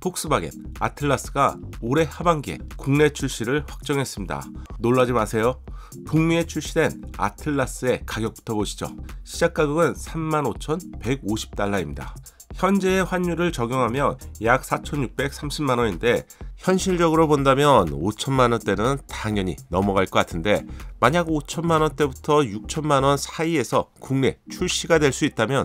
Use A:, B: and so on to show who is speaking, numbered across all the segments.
A: 폭스바겐 아틀라스가 올해 하반기에 국내 출시를 확정했습니다. 놀라지 마세요. 북미에 출시된 아틀라스의 가격부터 보시죠. 시작 가격은 35,150달러입니다. 현재의 환율을 적용하면 약 4,630만원인데 현실적으로 본다면 5천만원대는 당연히 넘어갈 것 같은데, 만약 5천만원대부터 6천만원 사이에서 국내 출시가 될 수 있다면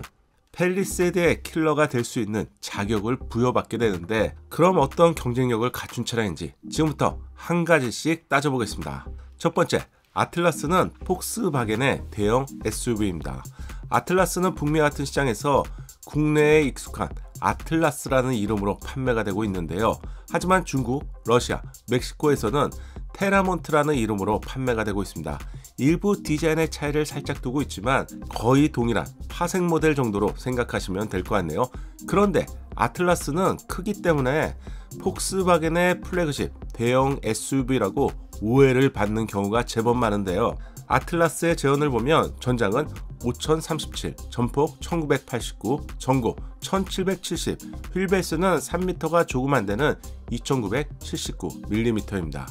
A: 팰리세이드의 킬러가 될 수 있는 자격을 부여받게 되는데, 그럼 어떤 경쟁력을 갖춘 차량인지 지금부터 한 가지씩 따져보겠습니다. 첫 번째, 아틀라스는 폭스바겐의 대형 SUV입니다. 아틀라스는 북미 같은 시장에서 국내에 익숙한 아틀라스라는 이름으로 판매가 되고 있는데요. 하지만 중국, 러시아, 멕시코에서는 테라몬트라는 이름으로 판매가 되고 있습니다. 일부 디자인의 차이를 살짝 두고 있지만 거의 동일한 파생 모델 정도로 생각하시면 될 것 같네요. 그런데 아틀라스는 크기 때문에 폭스바겐의 플래그십 대형 SUV라고 오해를 받는 경우가 제법 많은데요. 아틀라스의 제원을 보면 전장은 5037, 전폭 1989, 전고 1770, 휠베이스는 3m가 조금 안 되는 2979mm입니다.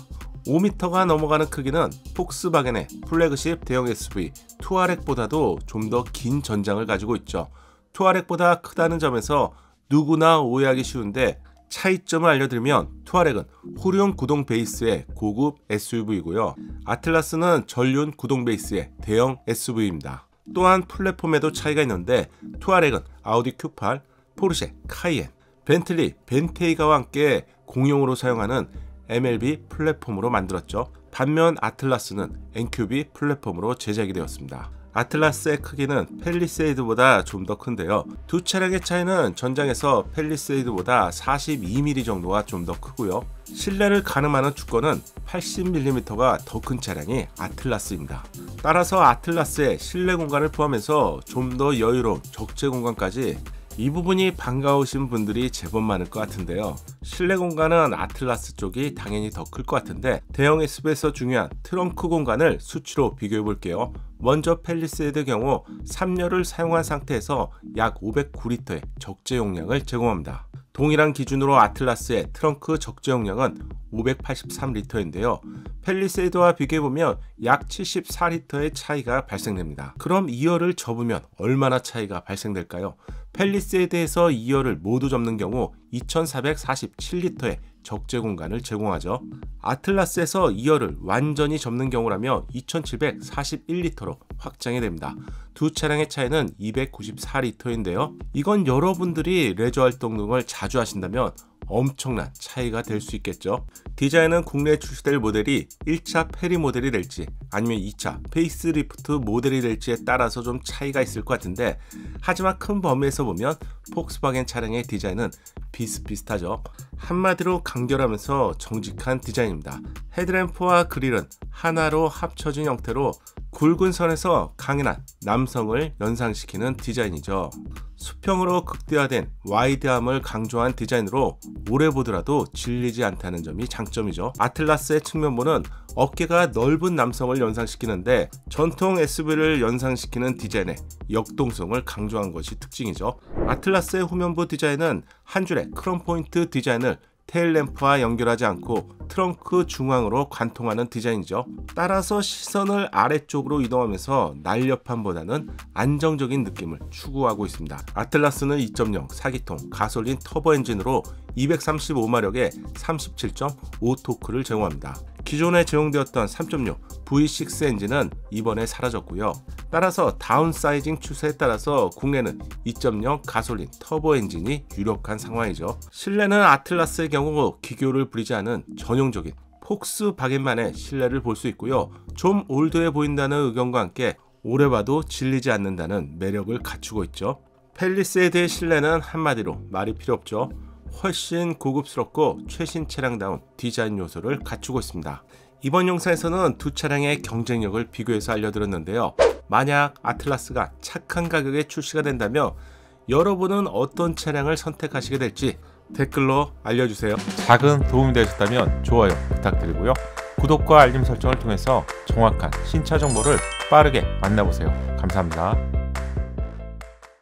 A: 5m가 넘어가는 크기는 폭스바겐의 플래그십 대형 SUV 투아렉보다도 좀 더 긴 전장을 가지고 있죠. 투아렉보다 크다는 점에서 누구나 오해하기 쉬운데, 차이점을 알려드리면 투아렉은 후륜 구동 베이스의 고급 SUV이고요. 아틀라스는 전륜 구동 베이스의 대형 SUV입니다. 또한 플랫폼에도 차이가 있는데, 투아렉은 아우디 Q8, 포르쉐 카이엔, 벤틀리 벤테이가와 함께 공용으로 사용하는 MLB 플랫폼으로 만들었죠. 반면 아틀라스는 MQB 플랫폼으로 제작이 되었습니다. 아틀라스의 크기는 팰리세이드보다 좀 더 큰데요. 두 차량의 차이는 전장에서 팰리세이드보다 42mm 정도가 좀 더 크고요. 실내를 가늠하는 주권은 80mm가 더 큰 차량이 아틀라스입니다. 따라서 아틀라스의 실내 공간을 포함해서 좀 더 여유로운 적재 공간까지, 이 부분이 반가우신 분들이 제법 많을 것 같은데요. 실내 공간은 아틀라스 쪽이 당연히 더 클 것 같은데, 대형 SUV에서 중요한 트렁크 공간을 수치로 비교해 볼게요. 먼저 팰리세이드 경우 3열을 사용한 상태에서 약 509리터의 적재 용량을 제공합니다. 동일한 기준으로 아틀라스의 트렁크 적재 용량은 583리터인데요. 팰리세이드와 비교해보면 약 74리터의 차이가 발생됩니다. 그럼 2열을 접으면 얼마나 차이가 발생될까요? 팰리세이드에서 2열을 모두 접는 경우 2447리터의 적재 공간을 제공하죠. 아틀라스에서 2열을 완전히 접는 경우라면 2741리터로 확장이 됩니다. 두 차량의 차이는 294리터인데요. 이건 여러분들이 레저 활동 등을 자주 하신다면 엄청난 차이가 될 수 있겠죠. 디자인은 국내에 출시될 모델이 1차 페리 모델이 될지 아니면 2차 페이스리프트 모델이 될지에 따라서 좀 차이가 있을 것 같은데, 하지만 큰 범위에서 보면 폭스바겐 차량의 디자인은 비슷비슷하죠. 한마디로 간결하면서 정직한 디자인입니다. 헤드램프와 그릴은 하나로 합쳐진 형태로 굵은 선에서 강인한 남성을 연상시키는 디자인이죠. 수평으로 극대화된 와이드함을 강조한 디자인으로 오래 보더라도 질리지 않다는 점이 장점이죠. 아틀라스의 측면부는 어깨가 넓은 남성을 연상시키는데, 전통 SUV를 연상시키는 디자인의 역동성을 강조한 것이 특징이죠. 아틀라스의 후면부 디자인은 한 줄의 크롬 포인트 디자인을 테일램프와 연결하지 않고 트렁크 중앙으로 관통하는 디자인이죠. 따라서 시선을 아래쪽으로 이동하면서 날렵함보다는 안정적인 느낌을 추구하고 있습니다. 아틀라스는 2.0 4기통 가솔린 터보 엔진으로 235마력의 37.5토크를 제공합니다. 기존에 제공되었던 3.6 V6 엔진은 이번에 사라졌고요. 따라서 다운사이징 추세에 따라서 국내는 2.0 가솔린 터보 엔진이 유력한 상황이죠. 실내는 아틀라스의 경우 기교를 부리지 않은 전용적인 폭스바겐만의 실내를 볼 수 있고요. 좀 올드해 보인다는 의견과 함께 오래 봐도 질리지 않는다는 매력을 갖추고 있죠. 팰리세이드의 실내는 한마디로 말이 필요 없죠. 훨씬 고급스럽고 최신 차량다운 디자인 요소를 갖추고 있습니다. 이번 영상에서는 두 차량의 경쟁력을 비교해서 알려드렸는데요. 만약 아틀라스가 착한 가격에 출시가 된다면 여러분은 어떤 차량을 선택하시게 될지 댓글로 알려주세요. 작은 도움이 되셨다면 좋아요 부탁드리고요. 구독과 알림 설정을 통해서 정확한 신차 정보를 빠르게 만나보세요. 감사합니다.